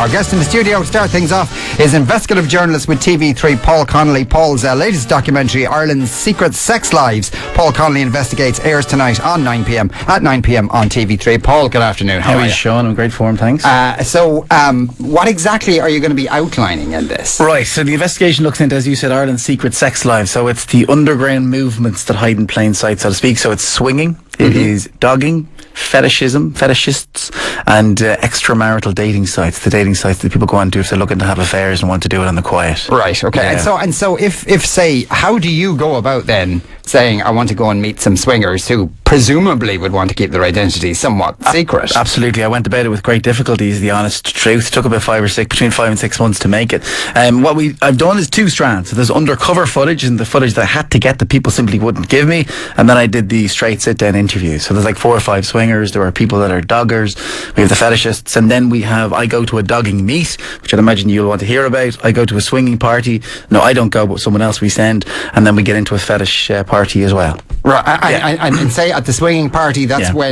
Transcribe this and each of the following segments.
Our guest in the studio to start things off is investigative journalist with TV3 Paul Connolly. Paul's latest documentary, Ireland's Secret Sex Lives, Paul Connolly Investigates, airs tonight on 9pm on TV3. Paul, good afternoon. How are you, Sean? I'm in great form, thanks. What exactly are you going to be outlining in this? Right, so the investigation looks into, as you said, Ireland's secret sex lives. So it's the underground movements that hide in plain sight, so to speak. So it's swinging, it is dogging, fetishists, and extramarital dating sites. The dating sites that people go on to if they're looking to have affairs and want to do it on the quiet. Right, okay. Yeah. And so if say, how do you go about then saying, I want to go and meet some swingers who presumably would want to keep their identity somewhat secret? Absolutely. I went about it with great difficulty, is the honest truth. It took about between 5 and 6 months to make it. What I've done is two strands. So there's undercover footage, and the footage that I had to get that people simply wouldn't give me, and then I did the straight sit-down interviews. So there's like 4 or 5 swingers. There are people that are doggers. We have the fetishists, and then I go to a dogging meet, which I'd imagine you'll want to hear about. I go to a swinging party. No, I don't go, but someone else we send, and then we get into a fetish party as well. Right, and say at the swinging party, that's where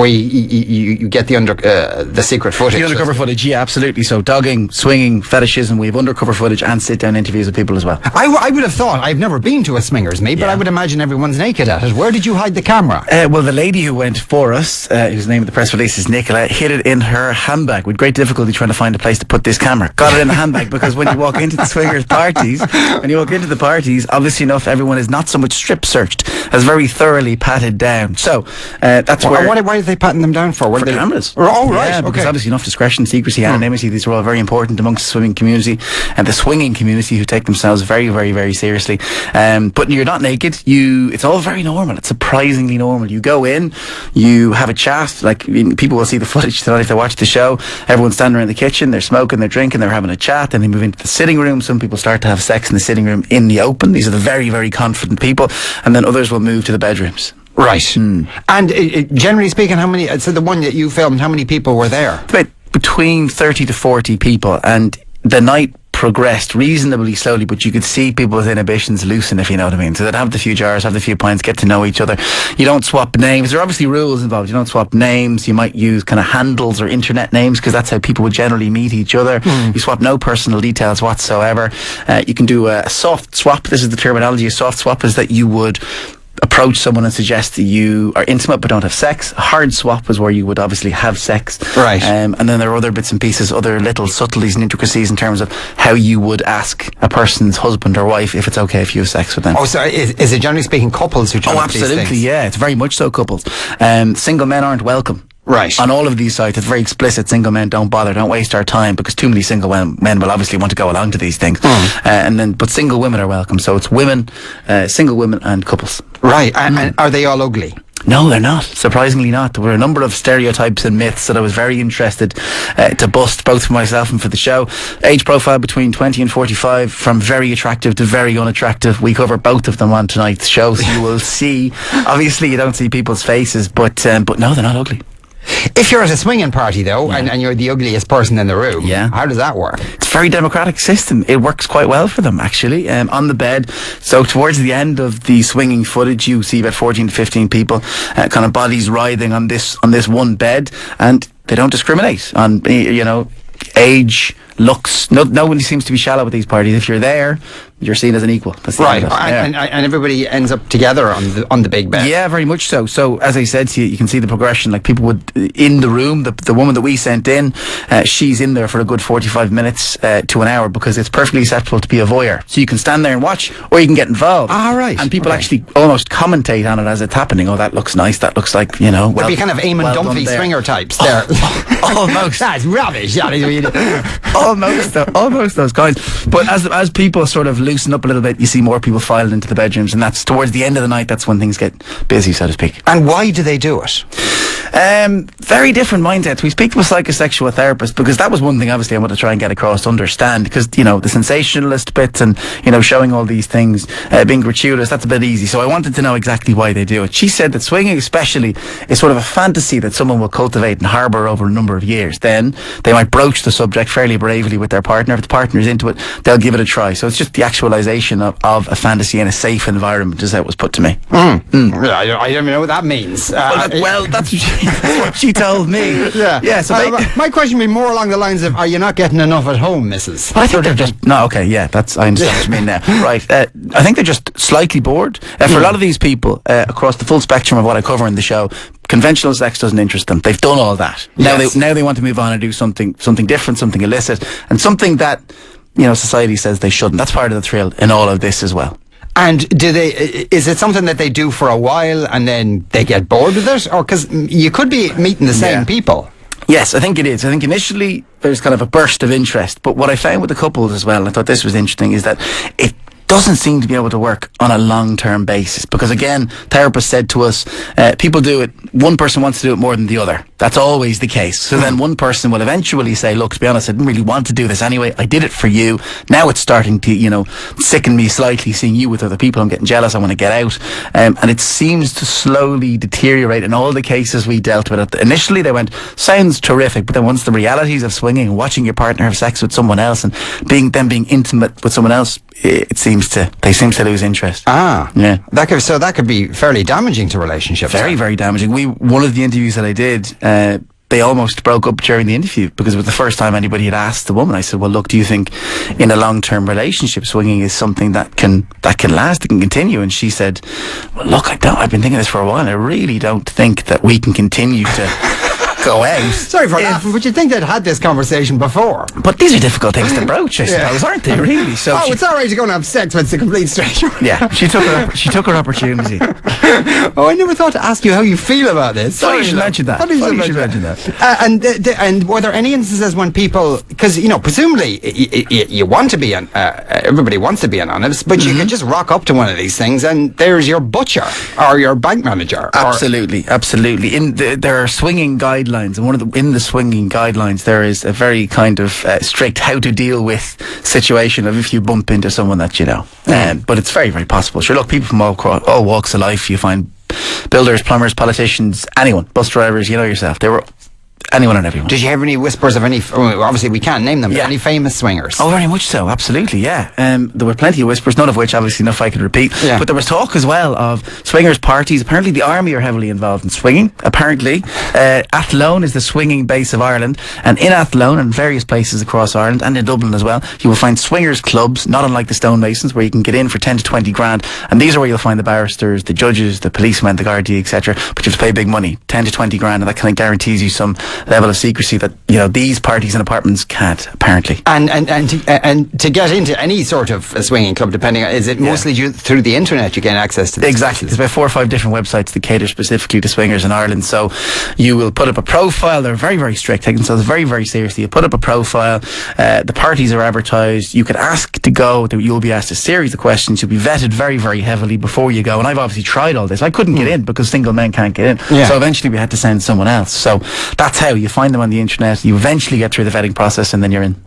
you get the secret footage. The undercover footage, yeah, absolutely. So dogging, swinging, fetishism. We have undercover footage and sit-down interviews with people as well. I would have thought, I've never been to a swingers meet, but I would imagine everyone's naked at it. Where did you hide the camera? Well, the lady who went for us, whose name of the press release is Nicola, hid it in her handbag with great difficulty trying to find a place to put this camera. Got it in the handbag because when you walk into the swingers parties, obviously enough, everyone is not so much strip searched as very thoroughly patted down. So that's why are they patting them down for? For cameras. Oh, right. Yeah, because obviously enough discretion, secrecy, anonymity, these are all very important amongst the swimming community and the swinging community, who take themselves very, very, very seriously. But you're not naked. It's all very normal. It's surprisingly normal. You go in, you have a chat. Like, people will see the footage tonight if they watch the show. Everyone's standing around the kitchen, they're smoking, they're drinking, they're having a chat, then they move into the sitting room. Some people start to have sex in the sitting room in the open. These are the very, very confident people. And then others will move to the bedrooms. Right. And generally speaking, so the one that you filmed, how many people were there? About between 30 to 40 people. And the night progressed reasonably slowly, but you could see people's inhibitions loosen, if you know what I mean. So they'd have the few jars, have the few pints, get to know each other. You don't swap names. There are obviously rules involved. You don't swap names. You might use kind of handles or internet names, because that's how people would generally meet each other. You swap no personal details whatsoever. You can do a soft swap. This is the terminology. A soft swap is that you would approach someone and suggest that you are intimate but don't have sex. A hard swap is where you would obviously have sex. Right. And then there are other bits and pieces, other little subtleties and intricacies in terms of how you would ask a person's husband or wife if it's okay if you have sex with them. Oh, so is it generally speaking couples who do these things? Absolutely, yeah. It's very much so couples. Single men aren't welcome. Right. On all of these sites, it's very explicit. Single men, don't bother, don't waste our time, because too many single men will obviously want to go along to these things. But single women are welcome. So it's women, single women and couples. Right. And are they all ugly? No, they're not. Surprisingly not. There were a number of stereotypes and myths that I was very interested to bust, both for myself and for the show. Age profile between 20 and 45, from very attractive to very unattractive. We cover both of them on tonight's show, so you will see. Obviously, you don't see people's faces, but no, they're not ugly. If you're at a swinging party, though, and you're the ugliest person in the room, how does that work? It's a very democratic system. It works quite well for them, actually. On the bed, so towards the end of the swinging footage, you see about 14 to 15 people, kind of bodies writhing on this one bed, and they don't discriminate on, age, looks. Nobody seems to be shallow with these parties. If you're there, you're seen as an equal. That's the right, and everybody ends up together on the big bed. Yeah, very much so. So, as I said to you, you can see the progression. Like, people would, in the room, the woman that we sent in, she's in there for a good 45 minutes to an hour, because it's perfectly acceptable to be a voyeur. So you can stand there and watch, or you can get involved. Right. And people actually almost commentate on it as it's happening. Oh, that looks nice. That looks like, There'd be kind of Eamon Dunphy swinger types there. Almost. That's rubbish. Almost those kinds. But as people sort of loosen up a little bit, you see more people filing into the bedrooms, and that's towards the end of the night. That's when things get busy, so to speak. And why do they do it? Very different mindsets. We speak to a psychosexual therapist, because that was one thing obviously I want to try and get across to understand, because the sensationalist bits and showing all these things being gratuitous, that's a bit easy. So I wanted to know exactly why they do it. She said that swinging especially is sort of a fantasy that someone will cultivate and harbour over a number of years. Then they might broach the subject fairly bravely with their partner. If the partner is into it, they'll give it a try. So it's just the actualisation of a fantasy in a safe environment, is how it was put to me. I don't even know what that means. Well, that's That's what she told me. Yeah. So my question would be more along the lines of, are you not getting enough at home, Mrs.? I think they're just no. Okay, yeah, I understand what you mean now. Right, I think they're just slightly bored. For a lot of these people across the full spectrum of what I cover in the show, conventional sex doesn't interest them. They've done all that. Now they want to move on and do something different, something illicit, and something that society says they shouldn't. That's part of the thrill in all of this as well. And is it something that they do for a while and then they get bored with it? Or because you could be meeting the same people. Yes, I think it is. I think initially there's kind of a burst of interest. But what I found with the couples as well, and I thought this was interesting, is that it doesn't seem to be able to work on a long-term basis. Because again, therapists said to us, people do it, one person wants to do it more than the other. That's always the case. So then one person will eventually say, look, to be honest, I didn't really want to do this anyway. I did it for you. Now it's starting to, sicken me slightly seeing you with other people. I'm getting jealous. I want to get out. And it seems to slowly deteriorate in all the cases we dealt with. Initially they went, sounds terrific. But then once the realities of swinging and watching your partner have sex with someone else and being intimate with someone else, they seem to lose interest. Yeah. That could be fairly damaging to relationships. Very, very damaging. One of the interviews that I did, they almost broke up during the interview because it was the first time anybody had asked the woman. I said, well, look, do you think in a long-term relationship swinging is something that can last, that can continue? And she said, well, look, I've been thinking this for a while, and I really don't think that we can continue to go out. Sorry for laughing, but you'd think they'd had this conversation before. But these are difficult things to broach, I suppose, aren't they, really? So it's all right to go and have sex when it's a complete stranger. Yeah, she took her opportunity. I never thought to ask you how you feel about this. Sorry, you should mention that. And were there any instances when people, because presumably you want to be everybody wants to be anonymous, but you can just rock up to one of these things and there's your butcher or your bank manager. Absolutely. There are swinging guidelines, and in the swinging guidelines there is a very kind of strict how to deal with situation of if you bump into someone that you know. But it's very, very possible. Sure, look, people from all walks of life. You find builders, plumbers, politicians, anyone, bus drivers. You know yourself. They were anyone and everyone. Did you hear any whispers of any? Obviously, we can't name them. But any famous swingers? Oh, very much so. Absolutely, yeah. There were plenty of whispers, none of which obviously enough I could repeat. Yeah. But there was talk as well of swingers parties. Apparently, the army are heavily involved in swinging. Apparently, Athlone is the swinging base of Ireland, and in Athlone and various places across Ireland and in Dublin as well, you will find swingers clubs, not unlike the stonemasons, where you can get in for 10 to 20 grand. And these are where you'll find the barristers, the judges, the policemen, the Gardaí, etc. But you have to pay big money, 10 to 20 grand, and that kind of guaretees you some level of secrecy that these parties and apartments can't, apparently. And to get into any sort of a swinging club, depending on, is it mostly through the internet you gain access to this? Exactly. There's about 4 or 5 different websites that cater specifically to swingers in Ireland. So you will put up a profile. They're very, very strict, taking themselves very, very seriously. You put up a profile. The parties are advertised. You can ask to go. You'll be asked a series of questions. You'll be vetted very, very heavily before you go. And I've obviously tried all this. I couldn't get in because single men can't get in. Yeah. So eventually we had to send someone else. So that's how you find them on the internet. You eventually get through the vetting process and then you're in.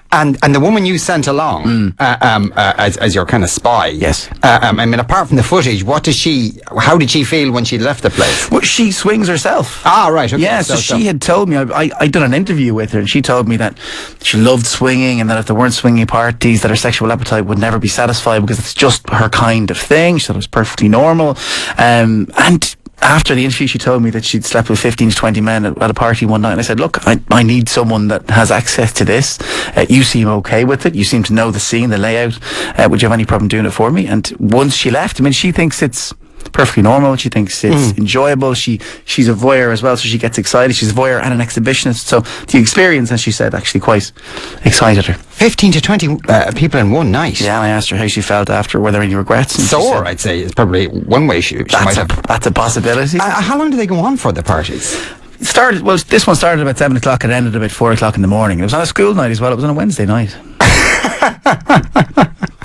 And the woman you sent along as your kind of spy. Yes. Apart from the footage, how did she feel when she left the place? Well, she swings herself. Ah, right. Okay. Yeah, so she had told me, I'd done an interview with her, and she told me that she loved swinging, and that if there weren't swinging parties, that her sexual appetite would never be satisfied because it's just her kind of thing. She thought it was perfectly normal. And after the interview, she told me that she'd slept with 15 to 20 men at a party one night. And I said, look, I need someone that has access to this. You seem okay with it. You seem to know the scene, the layout. Would you have any problem doing it for me? And once she left, she thinks it's perfectly normal. She thinks it's enjoyable. She's a voyeur as well, so she gets excited. She's a voyeur and an exhibitionist. So the experience, as she said, actually quite excited her. 15 to 20 people in one night. Yeah, I asked her how she felt after, were there any regrets? And sore, I'd say, is probably one way she might have. That's a possibility. How long do they go on for, the parties? This one started about 7 o'clock and ended about 4 o'clock in the morning. It was on a school night as well. It was on a Wednesday night.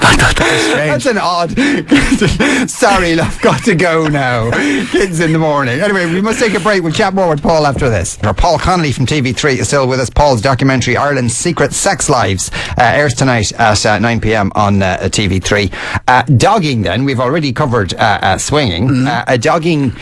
I thought that was strange. That's an odd. Sorry, love, got to go now. Kids in the morning. Anyway, we must take a break. We'll chat more with Paul after this. Paul Connolly from TV3 is still with us. Paul's documentary Ireland's Secret Sex Lives airs tonight at 9 p.m. on TV3. Dogging, then, we've already covered swinging. Dogging,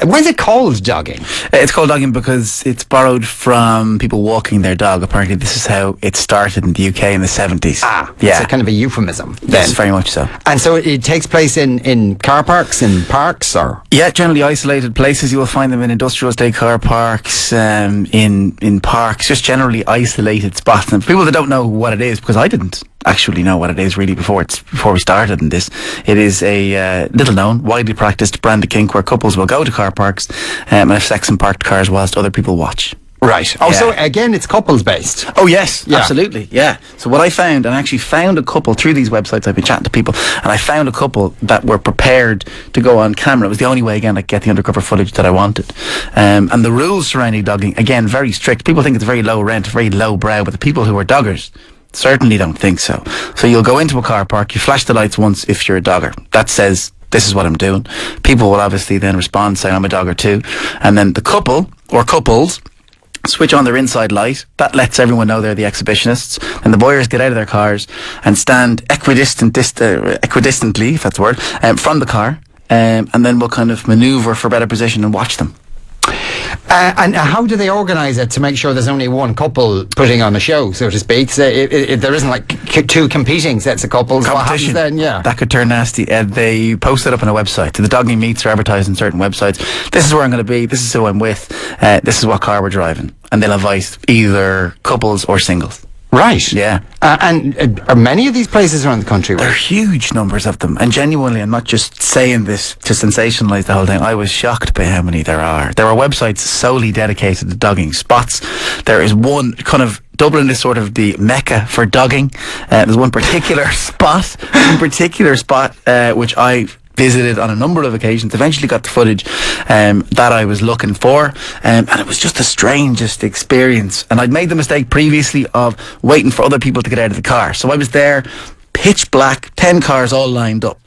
Why is it called dogging? It's called dogging because it's borrowed from people walking their dog. Apparently, this is how it started in the UK in the 70s. It's a kind of a euphemism. Yes, very much so. And so it takes place in car parks, in parks, or? Yeah, generally isolated places. You will find them in industrial estate car parks, in parks, just generally isolated spots. And for people that don't know what it is, because I didn't actually know what it is really before we started in this, it is a little known, widely practiced brand of kink where couples will go to car parks and have sex in parked cars whilst other people watch. Right. Oh, so again, it's couples based. Oh, yes, absolutely, yeah. So what I found, and I actually found a couple through these websites, I've been chatting to people, and I found a couple that were prepared to go on camera. It was the only way, again, to get the undercover footage that I wanted. And the rules surrounding dogging, again, very strict. People think it's very low rent, very low brow, but the people who are doggers certainly don't think so. So you'll go into a car park, you flash the lights once if you're a dogger. That says, this is what I'm doing. People will obviously then respond saying, I'm a dogger too. And then the couple, or couples, switch on their inside light. That lets everyone know they're the exhibitionists. And the voyeurs get out of their cars and stand equidistantly, if that's the word, from the car. And then we'll kind of manoeuvre for better position and watch them. And how do they organise it to make sure there's only one couple putting on a show, so to speak? So if there isn't like two competing sets of couples, competition, what happens then? Yeah, that could turn nasty. They post it up on a website. The dogging meets are advertised on certain websites. This is where I'm going to be. This is who I'm with. This is what car we're driving, and they'll invite either couples or singles. Right. Yeah. And are many of these places around the country? There are huge numbers of them. And genuinely, I'm not just saying this to sensationalise the whole thing. I was shocked by how many there are. There are websites solely dedicated to dogging spots. There is one kind of, Dublin is sort of the mecca for dogging. There's one particular spot, which I visited on a number of occasions, eventually got the footage that I was looking for, and it was just the strangest experience. And I'd made the mistake previously of waiting for other people to get out of the car. So I was there, pitch black, 10 cars all lined up.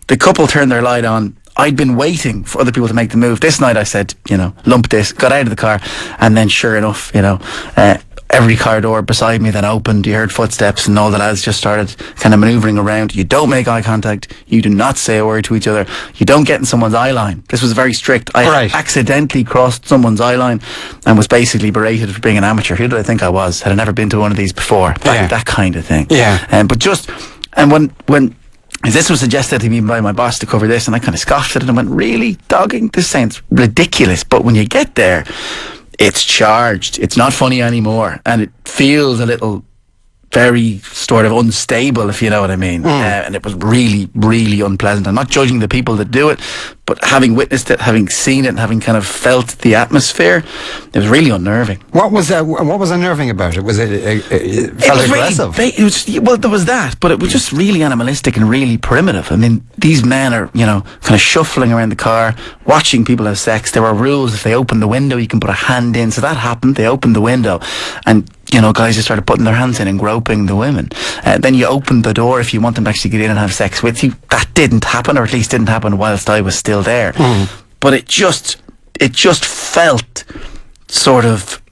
The couple turned their light on. I'd been waiting for other people to make the move. This night I said, lump this, got out of the car, and then sure enough, every car door beside me then opened. You heard footsteps and all the lads just started kind of manoeuvring around. You don't make eye contact. You do not say a word to each other. You don't get in someone's eye line. This was very strict. I accidentally crossed someone's eye line and was basically berated for being an amateur. Who did I think I was? Had I never been to one of these before? That kind of thing. Yeah. And when this was suggested to me by my boss to cover this, and I kind of scoffed at it and went, really? Dogging? This sounds ridiculous. But when you get there, it's charged. It's not funny anymore. And it feels a little very sort of unstable, if you know what I mean. And it was really, really unpleasant. I'm not judging the people that do it, but having witnessed it, having seen it, and having kind of felt the atmosphere, it was really unnerving. What was unnerving about it? Was it felt aggressive? Well, there was that, but it was just really animalistic and really primitive. I mean, these men are, kind of shuffling around the car, watching people have sex. There were rules. If they open the window, you can put a hand in. So that happened. They opened the window, and guys just started putting their hands in and groping the women. Then you opened the door if you want them to actually get in and have sex with you. That didn't happen, or at least didn't happen whilst I was still there. But it just felt sort of,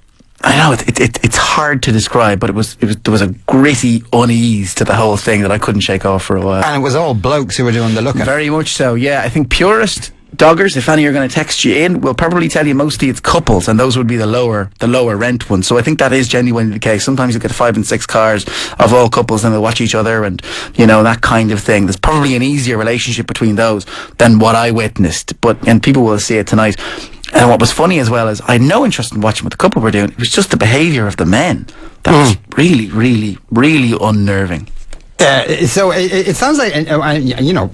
I know it's hard to describe, but there was a gritty unease to the whole thing that I couldn't shake off for a while. And it was all blokes who were doing the looking. Very much so, yeah. I think purist doggers, if any are going to text you in, will probably tell you mostly it's couples, and those would be the lower rent ones. So I think that is genuinely the case. Sometimes you get 5 and 6 cars of all couples and they'll watch each other and that kind of thing. There's probably an easier relationship between those than what I witnessed, and people will see it tonight. And what was funny as well is I had no interest in watching what the couple were doing. It was just the behaviour of the men that was really, really, really unnerving. So it sounds like,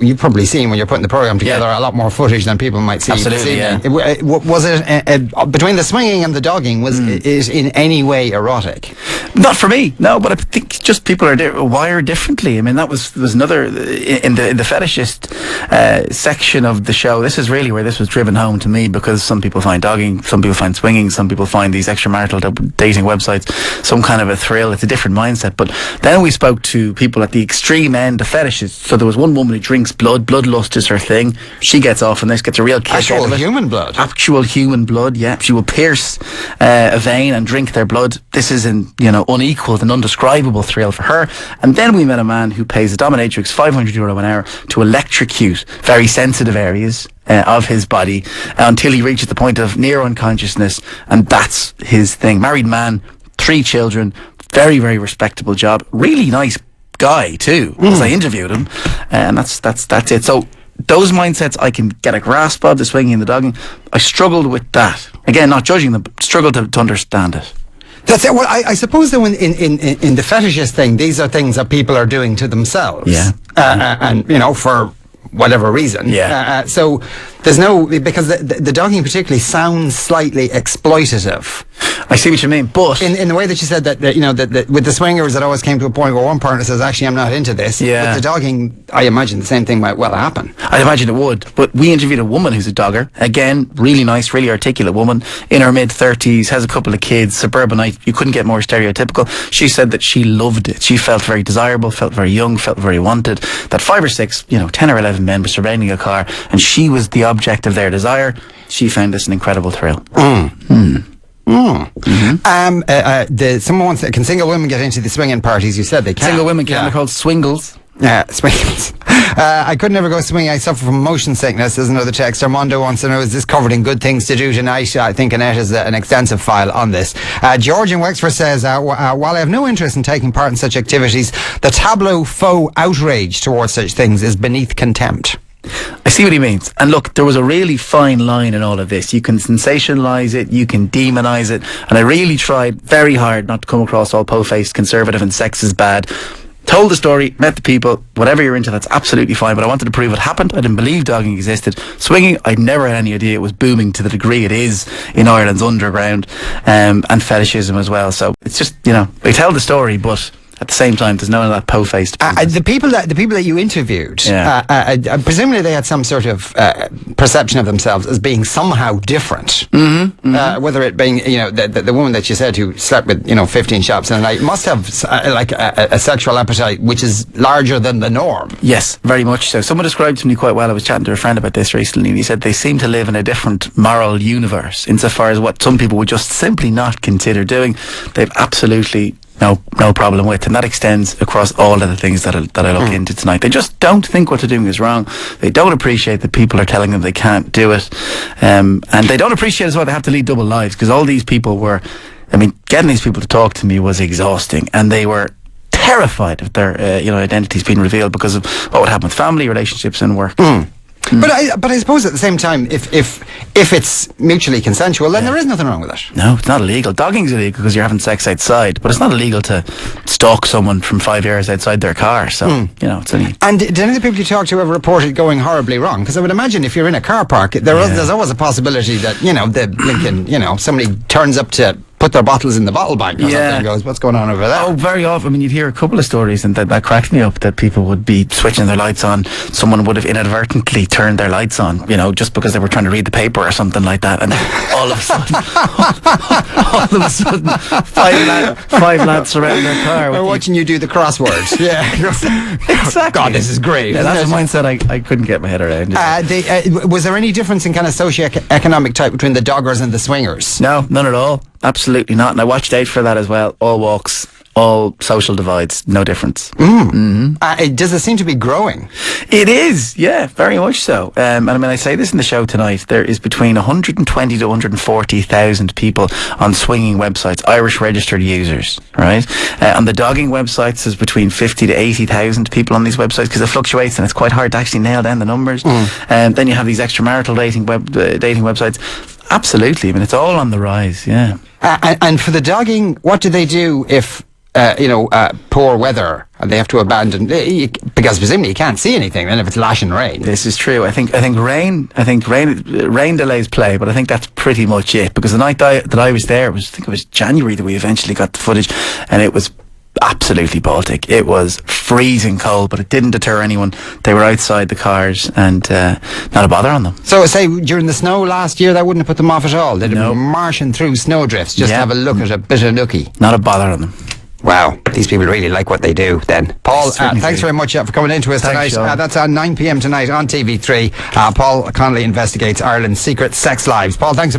you've probably seen when you're putting the program together a lot more footage than people might see. Absolutely, yeah. Was it between the swinging and the dogging? Was it in any way erotic? Not for me, no. But I think just people are wired differently. I mean, that was another in the fetishist section of the show. This is really where this was driven home to me, because some people find dogging, some people find swinging, some people find these extramarital dating websites some kind of a thrill. It's a different mindset. But then we spoke to people at at the extreme end of fetishes. So there was one woman who drinks blood. Bloodlust is her thing. She gets off on this, gets a real kick out of it. Human blood. Actual human blood, yeah. She will pierce a vein and drink their blood. This is an unequaled and undescribable thrill for her. And then we met a man who pays a dominatrix €500 an hour to electrocute very sensitive areas of his body until he reaches the point of near unconsciousness, and that's his thing. Married man, 3 children, very, very respectable job. Really nice guy too, as I interviewed him, and that's it. So those mindsets I can get a grasp of, the swinging and the dogging. I struggled with that. Again, not judging them, but struggled to understand it. That's it. Well, I suppose though in the fetishist thing, these are things that people are doing to themselves. Yeah. And for whatever reason. Yeah. So there's no, because the dogging particularly sounds slightly exploitative. I see what you mean, but in the way that you said that with the swingers, it always came to a point where one partner says, actually, I'm not into this. Yeah. With the dogging, I imagine the same thing might well happen. I'd imagine it would. But we interviewed a woman who's a dogger. Again, really nice, really articulate woman, in her mid-30s, has a couple of kids, suburbanite. You couldn't get more stereotypical. She said that she loved it. She felt very desirable, felt very young, felt very wanted. That 5 or 6, 10 or 11 men were surrounding a car, and she was the object of their desire. She found this an incredible thrill. Someone wants can single women get into the swinging parties? You said they can. Single women can. They're called swingles. Swingles. I could never go swinging. I suffer from motion sickness. There's another text. Armando wants to know, is this covered in good things to do tonight? I think Annette has an extensive file on this. George in Wexford says, while I have no interest in taking part in such activities, the tableau faux outrage towards such things is beneath contempt. I see what he means. And look, there was a really fine line in all of this. You can sensationalise it, you can demonise it, and I really tried very hard not to come across all po-faced conservative and sex is bad. Told the story, met the people, whatever you're into, that's absolutely fine, but I wanted to prove it happened. I didn't believe dogging existed. Swinging, I'd never had any idea it was booming to the degree it is in Ireland's underground, and fetishism as well. So it's just, they tell the story, but at the same time, there's none of that po-faced. The people that you interviewed, presumably they had some sort of perception of themselves as being somehow different. Whether it being, the woman that you said who slept with, 15 shops in a night must have a sexual appetite which is larger than the norm. Yes, very much so. Someone described to me quite well. I was chatting to a friend about this recently, and he said they seem to live in a different moral universe insofar as what some people would just simply not consider doing. They've absolutely no problem with, and that extends across all of the things that I look into tonight. They just don't think what they're doing is wrong. They don't appreciate that people are telling them they can't do it, and they don't appreciate as well they have to lead double lives, because all these people were, getting these people to talk to me was exhausting, and they were terrified of their identities being revealed because of what would happen with family, relationships, and work. But I suppose at the same time, if it's mutually consensual, then there is nothing wrong with it. No, it's not illegal. Dogging's illegal because you're having sex outside, but it's not illegal to stalk someone from 5 years outside their car. So it's only. And did any of the people you talked to ever report it going horribly wrong? Because I would imagine if you're in a car park, there's always a possibility that the blinking, somebody turns up to put their bottles in the bottle bank or something and goes, what's going on over there? Oh, very often. You'd hear a couple of stories, and that cracked me up, that people would be switching their lights on. Someone would have inadvertently turned their lights on, just because they were trying to read the paper or something like that, and all of a sudden, five lads surround their car. We're watching you do the crosswords. Exactly. God, this is great. Yeah, that's a mindset I couldn't get my head around. Was there any difference in kind of socio-economic type between the doggers and the swingers? No, none at all. Absolutely not. And I watched out for that as well. All walks, all social divides, no difference. Does it seem to be growing? It is, yeah, very much so. And I say this in the show tonight, there is between 120 to 140,000 people on swinging websites, Irish registered users, right? On the dogging websites, there's between 50 to 80,000 people on these websites, because it fluctuates and it's quite hard to actually nail down the numbers. And then you have these extramarital dating websites. Absolutely. It's all on the rise, yeah. And for the dogging, what do they do if poor weather and they have to abandon, because presumably you can't see anything then if it's lashing rain? This is true. I think rain delays play, but I think that's pretty much it, because the night that I was there, I think it was January that we eventually got the footage, and it was absolutely Baltic. It was freezing cold, but it didn't deter anyone. They were outside the cars, and not a bother on them. So say during the snow last year, that wouldn't have put them off at all? They'd have been marching through snowdrifts just to have a look at a bit of nookie. Not a bother on them. Wow, these people really like what they do then. Paul, thanks very much for coming into us tonight. That's at 9 p.m. tonight on TV3. Paul Connolly investigates Ireland's secret sex lives. Paul, thanks a million.